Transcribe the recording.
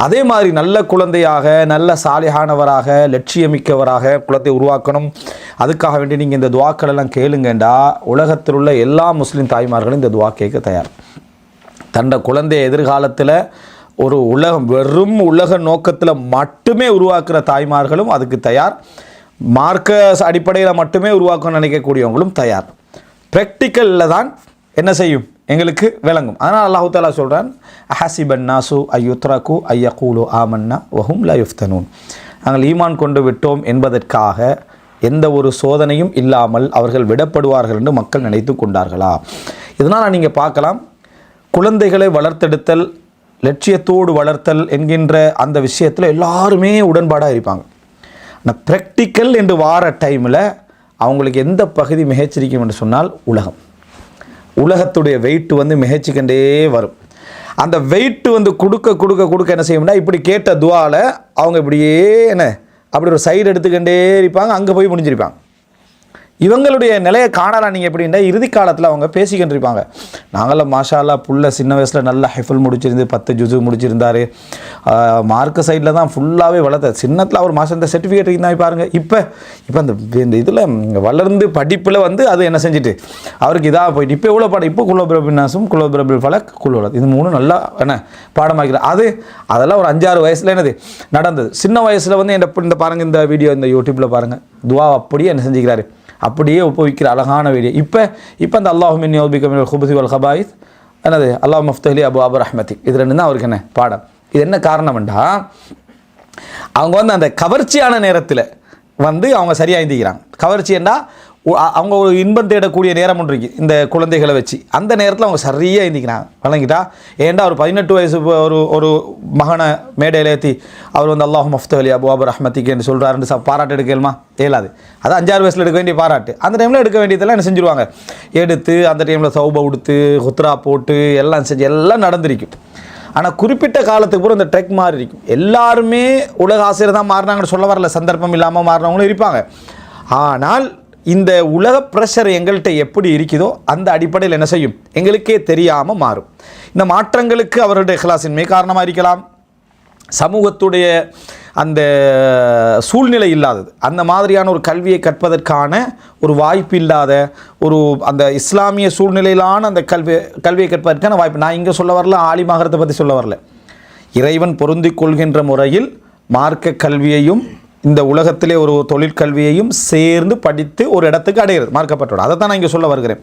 அதே மாதிரி நல்ல குழந்தையாக, நல்ல சாலிஹானவராக, லட்சியமிக்கவராக குலத்தை உருவாக்கணும். அதுக்காக வேண்டி நீங்கள் இந்த துவாக்கள் எல்லாம் கேளுங்கண்டா, உலகத்தில் உள்ள எல்லா முஸ்லீம் தாய்மார்களும் இந்த துவா கேட்க தயார். தன்னை குழந்தைய எதிர்காலத்தில் ஒரு வெறும் உலக நோக்கத்தில் மட்டுமே உருவாக்குற தாய்மார்களும் அதுக்கு தயார். மார்க்க அடிப்படையில் மட்டுமே உருவாக்கணும்னு நினைக்கக்கூடியவங்களும் தயார். ப்ராக்டிக்கலில் தான் என்ன செய்யும் எங்களுக்கு விளங்கும். அதனால் அல்லாஹு தஆலா சொல்கிறான், அஹசிபன் நாசு ஐயுத்ரகு ஐயகூலு ஆமன்னா வஹும் லா யுஃப்தனூன். நாங்கள் ஈமான் கொண்டு விட்டோம் என்பதற்காக எந்த ஒரு சோதனையும் இல்லாமல் அவர்கள் விடப்படுவார்கள் என்று மக்கள் நினைத்து கொண்டார்களா? இதனால் நீங்கள் பார்க்கலாம், குழந்தைகளை வளர்த்தெடுத்தல், லட்சியத்தோடு வளர்த்தல் என்கின்ற அந்த விஷயத்தில் எல்லாருமே உடன்பாடாக இருப்பாங்க. ஆனால் ப்ராக்டிக்கல் என்று வார டைமில் அவங்களுக்கு எந்த பகுதி மிகச்சிரிக்கும் என்று சொன்னால் உலகத்துடைய வெயிட் மிகச்சிக்கண்டே வரும். அந்த வெயிட் கொடுக்க என்ன செய்யும்னா, இப்படி கேட்ட துவாவில் அவங்க இப்படியே அப்படி ஒரு சைடு எடுத்துக்கிட்டே இருப்பாங்க, அங்கே போய் முடிஞ்சிருப்பாங்க. இவங்களுடைய நிலையை காணலாம். நீங்கள் எப்படின்னா, இறுதி காலத்தில் அவங்க பேசிக்கிட்டு இருப்பாங்க, நாங்களாம் மாஷா அல்லா புள்ள சின்ன வயசில் நல்லா ஹிஃபுல் முடிச்சிருந்து 10 ஜுஸு முடிச்சிருந்தார், மார்க்கு சைடில் தான் ஃபுல்லாகவே வளர்த்த சின்னத்தில் அவர் மாதம் இந்த சர்டிஃபிகேட் இருந்தால் பாருங்கள். இப்போ இந்த இதில் வளர்ந்து படிப்பில் அது என்ன செஞ்சுட்டு அவருக்கு இதாக போயிட்டு இப்போ எவ்வளோ பாடம், இப்போ குலோபிரபின்னாசும் குலோபிரபில் ஃபலக் குலோலத், இது 3 நல்லா பாடமாக்கிறார். அதெல்லாம் ஒரு 5-6 வயசில் நடந்தது. சின்ன வயசில் இந்த பாருங்கள், இந்த வீடியோ இந்த யூடியூப்பில் பாருங்கள், துவா அப்படியே என்ன செஞ்சுக்கிறாரு, அப்படியே ஒப்புவிக்கிற அழகான வீடியோ. இப்போ அந்த அல்லாஹும் மின்னி ஔதுபிக மினல் குபுஸி வல் கபாயிஸ் அல்லாஹ் மஃப்தஹ்லி அபுவாப ரஹ்மத்திக், இது 2 தான் அவருக்கு பாடம். இது என்ன காரணம்டா, அவங்க அந்த கவர்ச்சியான நேரத்தில் அவங்க சரியாக இருந்திக்கிறாங்க. கவர்ச்சின்னா அவங்க ஒரு இன்பம் தேடக்கூடிய நேரம் ஒன்று இருக்குது இந்த குழந்தைகளை வச்சு. அந்த நேரத்தில் அவங்க சரியாக இருந்திக்கிறாங்க, வழங்கிட்டா. ஏன்டா ஒரு 18 வயசு ஒரு மகனை மேடையில் ஏற்றி அவர் அல்லாஹ் மஃப்தஹ்லி அபுவாப ரஹ்மத்திக் என்று சொல்கிறாருன்னு பாராட்டு எடுக்கலுமா? இயலாது. அது 5-6 வயசில் எடுக்க வேண்டிய பாராட்டு. அந்த டைமில் எடுக்க வேண்டியதெல்லாம் என்ன செஞ்சுருவாங்க, எடுத்து அந்த டைமில் சௌபா உடுத்து குத்ரா போட்டு எல்லாம் செஞ்சு எல்லாம் நடந்திருக்கும். ஆனால் குறிப்பிட்ட காலத்துக்கு பூரா இந்த ட்ரெக் மாறி இருக்கும். எல்லாருமே உலக ஆசிரியர் தான் மாறினாங்கன்னு சொல்ல வரல, சந்தர்ப்பம் இல்லாமல் மாறினவங்களும் இருப்பாங்க. ஆனால் இந்த உலக ப்ரெஷர் எங்கள்கிட்ட எப்படி இருக்குதோ அந்த அடிப்படையில் என்ன செய்யும், எங்களுக்கே தெரியாமல் மாறும். இந்த மாற்றங்களுக்கு அவருடைய இஹ்லாஸின்மை காரணமாக இருக்கலாம், சமூகத்துடைய அந்த சூழ்நிலை இல்லாதது, அந்த மாதிரியான ஒரு கல்வியை கற்பதற்கான ஒரு வாய்ப்பு இல்லாத ஒரு அந்த இஸ்லாமிய சூழ்நிலையிலான அந்த கல்வியை கற்பதற்கான வாய்ப்பு. நான் இங்கே சொல்ல வரல, ஆலிமாகறதை பற்றி சொல்ல வரல. இறைவன் பொருந்தி கொள்கின்ற முறையில் மார்க்க கல்வியையும் இந்த உலகத்திலே ஒரு தொழிற்கல்வியையும் சேர்ந்து படித்து ஒரு இடத்துக்கு அடைகிறது மார்க்கப்பட்டோட. அதை தான் நான் இங்கே சொல்ல வருகிறேன்.